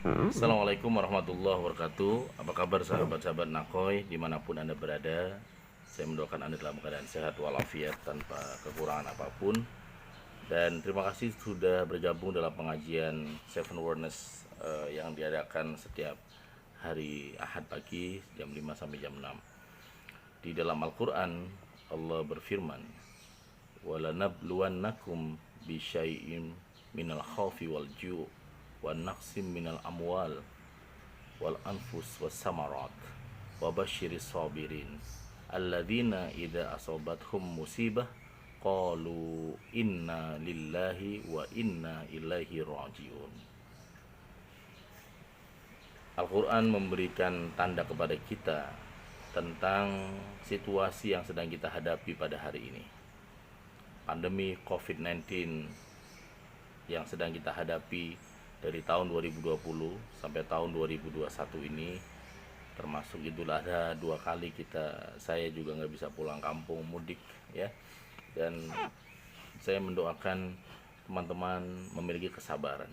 Assalamualaikum warahmatullahi wabarakatuh. Apa kabar sahabat-sahabat Nakoy dimanapun Anda berada? Saya mendoakan Anda dalam keadaan sehat walafiat tanpa kekurangan apapun. Dan terima kasih sudah bergabung dalam pengajian Seven Awareness yang diadakan setiap hari Ahad pagi jam 5 sampai jam 6. Di dalam Al-Quran Allah berfirman, "Walanabluwannakum bisyai'im minal khawfi wal ju' wa naqsim minal amwal wal anfus was samarat wa basyiris sabirin alladzina idza asabathum musibah qalu inna lillahi wa inna ilaihi rajiun." Al-Quran memberikan tanda kepada kita tentang situasi yang sedang kita hadapi pada hari ini. Pandemi COVID-19 yang sedang kita hadapi dari tahun 2020 sampai tahun 2021 ini, termasuk Idul Adha 2 kali saya juga nggak bisa pulang kampung mudik ya. Dan saya mendoakan teman-teman memiliki kesabaran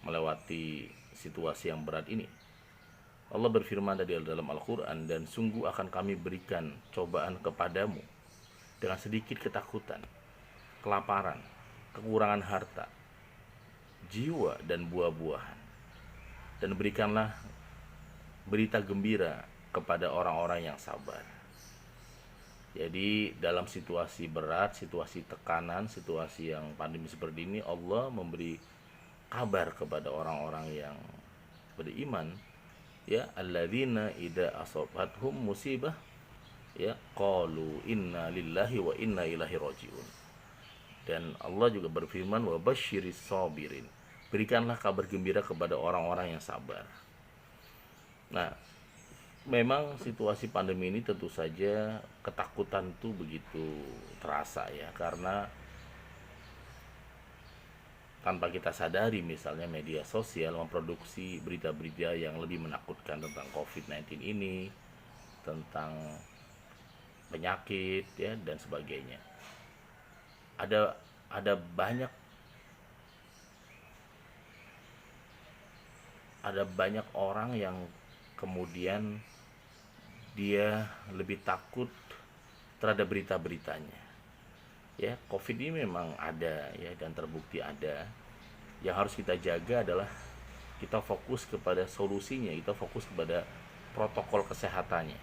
melewati situasi yang berat ini. Allah berfirman dari dalam Al-Quran, "Dan sungguh akan kami berikan cobaan kepadamu dengan sedikit ketakutan, kelaparan, kekurangan harta, jiwa dan buah-buahan. Dan berikanlah berita gembira kepada orang-orang yang sabar." Jadi dalam situasi berat, situasi tekanan, situasi yang pandemi seperti ini, Allah memberi kabar kepada orang-orang yang beriman, ya, alladzina idza asabathum musibah ya qalu inna lillahi wa inna ilaihi rajiun. Dan Allah juga berfirman, wa basyiris sabirin, berikanlah kabar gembira kepada orang-orang yang sabar. Nah, memang situasi pandemi ini tentu saja ketakutan itu begitu terasa ya, karena tanpa kita sadari misalnya media sosial memproduksi berita-berita yang lebih menakutkan tentang COVID-19 ini, tentang penyakit ya dan sebagainya. Ada banyak orang yang kemudian dia lebih takut terhadap berita-beritanya. Ya, COVID ini memang ada ya, dan terbukti ada. Yang harus kita jaga adalah kita fokus kepada solusinya, kita fokus kepada protokol kesehatannya.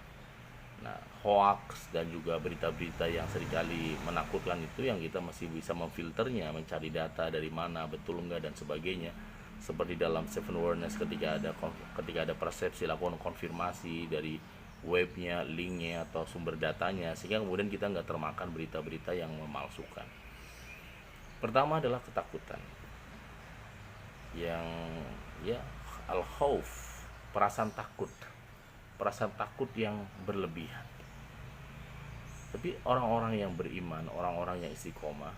Nah, hoax dan juga berita-berita yang seringkali menakutkan itu yang kita masih bisa memfilternya, mencari data dari mana betul enggak dan sebagainya. Seperti dalam Seven Awareness, ketika ada persepsi, lakukan konfirmasi dari webnya, linknya atau sumber datanya, sehingga kemudian kita nggak termakan berita-berita yang memalsukan. Pertama adalah ketakutan yang ya al-khauf, perasaan takut yang berlebihan. Tapi orang-orang yang beriman, orang-orang yang istiqomah,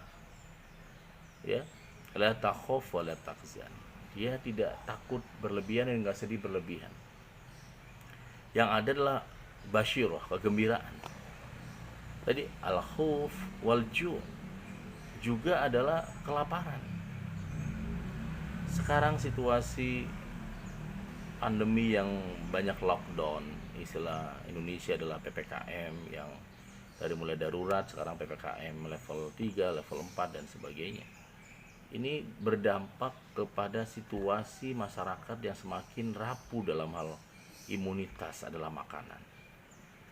ya, la takhaf wa la tahzan, dia tidak takut berlebihan dan nggak sedih berlebihan. Yang ada adalah basyirah, kegembiraan. Tadi al-khauf wal ju' juga adalah kelaparan. Sekarang situasi pandemi yang banyak lockdown, istilah Indonesia adalah PPKM, yang dari mulai darurat sekarang PPKM level 3, level 4 dan sebagainya. Ini berdampak kepada situasi masyarakat yang semakin rapuh dalam hal imunitas adalah makanan.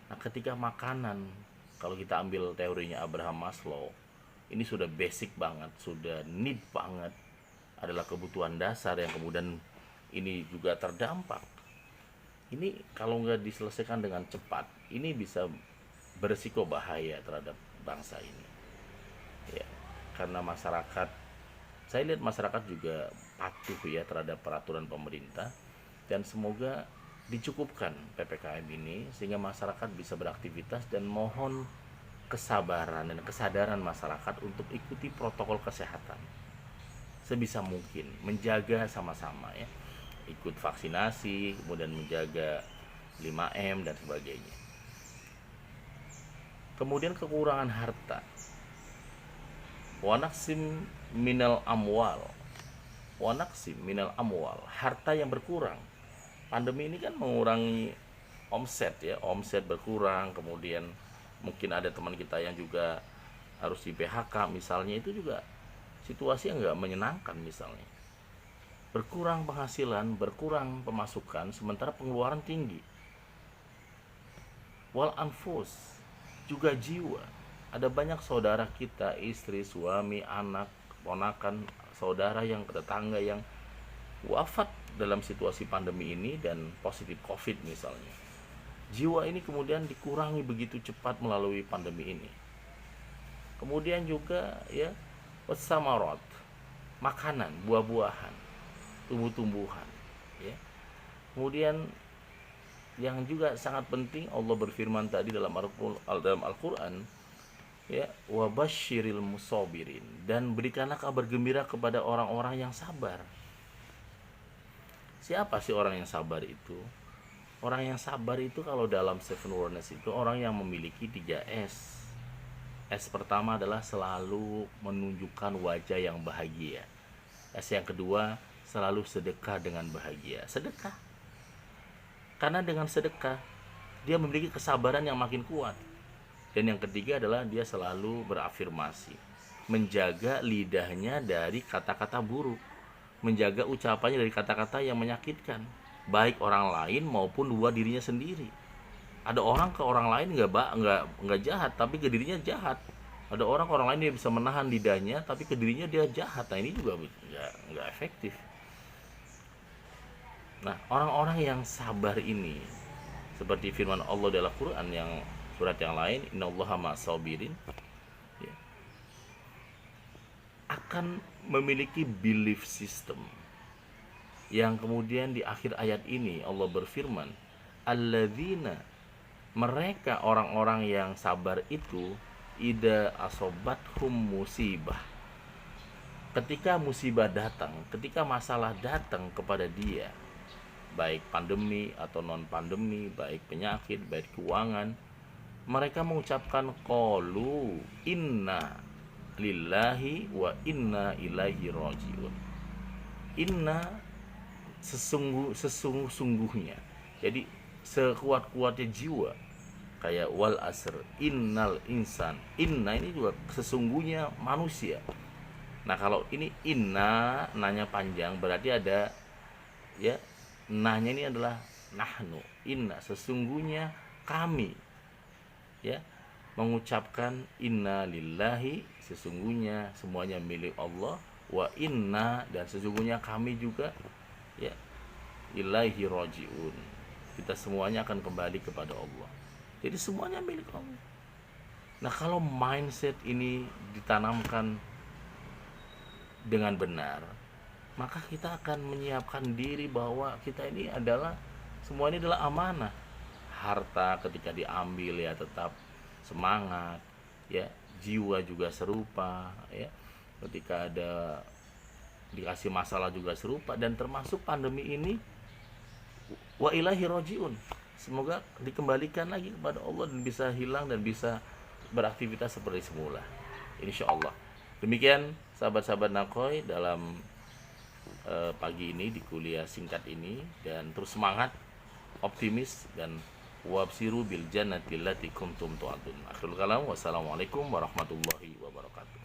Nah, ketika makanan, kalau kita ambil teorinya Abraham Maslow, ini sudah basic banget, sudah need banget, adalah kebutuhan dasar yang kemudian ini juga terdampak. Ini kalau nggak diselesaikan dengan cepat, ini bisa beresiko bahaya terhadap bangsa ini. Ya, karena saya lihat masyarakat juga patuh ya terhadap peraturan pemerintah, dan semoga dicukupkan PPKM ini sehingga masyarakat bisa beraktivitas, dan mohon kesabaran dan kesadaran masyarakat untuk ikuti protokol kesehatan sebisa mungkin, menjaga sama-sama ya, ikut vaksinasi, kemudian menjaga 5M dan sebagainya. Kemudian kekurangan harta, wa naqsim minal amwal, wa naqsim minal amwal, harta yang berkurang. Pandemi ini kan mengurangi omset ya, omset berkurang, kemudian mungkin ada teman kita yang juga harus di PHK misalnya, itu juga situasi yang nggak menyenangkan misalnya. Berkurang penghasilan, berkurang pemasukan, sementara pengeluaran tinggi. Wal anfus, juga jiwa. Ada banyak saudara kita, istri, suami, anak, ponakan, saudara yang tetangga yang wafat dalam situasi pandemi ini dan positif COVID misalnya. Jiwa ini kemudian dikurangi begitu cepat melalui pandemi ini. Kemudian juga ya, wasamarot, makanan, buah-buahan, tumbuh-tumbuhan ya. Kemudian yang juga sangat penting, Allah berfirman tadi dalam Al-Qur'an ya, wabasyiril musabirin, dan berikanlah kabar gembira kepada orang-orang yang sabar. Siapa sih orang yang sabar itu? Orang yang sabar itu kalau dalam Seven Wonders itu orang yang memiliki 3 S. S pertama adalah selalu menunjukkan wajah yang bahagia. S yang kedua, selalu sedekah dengan bahagia. Sedekah. Karena dengan sedekah, dia memiliki kesabaran yang makin kuat. Dan yang ketiga adalah dia selalu berafirmasi. Menjaga lidahnya dari kata-kata buruk. Menjaga ucapannya dari kata-kata yang menyakitkan, baik orang lain maupun dua dirinya sendiri. Ada orang ke orang lain nggak jahat, tapi ke dirinya jahat. Ada orang ke orang lain dia bisa menahan lidahnya, tapi ke dirinya dia jahat. Nah ini juga nggak efektif. Nah orang-orang yang sabar ini, seperti firman Allah dalam Quran yang surat yang lain, innallaha ma'as-sabirin, ya, akan memiliki belief system yang kemudian di akhir ayat ini Allah berfirman, alladzina, mereka orang-orang yang sabar itu, ida asobathum musibah, ketika musibah datang, ketika masalah datang kepada dia, baik pandemi atau non pandemi, baik penyakit, baik keuangan, mereka mengucapkan qalu inna lillahi wa inna ilaihi rajiun. Inna, sesungguhnya. Jadi sekuat-kuatnya jiwa, kayak wal asr innal insan. Inna ini juga sesungguhnya manusia. Nah kalau ini inna, nanya panjang, berarti ada ya, nanya ini adalah nahnu. Inna, sesungguhnya kami ya, mengucapkan inna lillahi, sesungguhnya semuanya milik Allah, wa inna, dan sesungguhnya kami juga ya ilaihi rajiun, kita semuanya akan kembali kepada Allah. Jadi semuanya milik Allah. Nah kalau mindset ini ditanamkan dengan benar, maka kita akan menyiapkan diri bahwa kita ini adalah, semua ini adalah amanah. Harta ketika diambil ya tetap semangat ya, jiwa juga serupa ya, ketika ada dikasih masalah juga serupa, dan termasuk pandemi ini wa ilaihi rajiun, semoga dikembalikan lagi kepada Allah dan bisa hilang dan bisa beraktivitas seperti semula insyaallah. Demikian sahabat-sahabat Nakoi dalam pagi ini di kuliah singkat ini, dan terus semangat, optimis, dan wabsiru bil jannati allati kuntum tu'adun. Akhirul kalam, wassalamualaikum warahmatullahi wabarakatuh.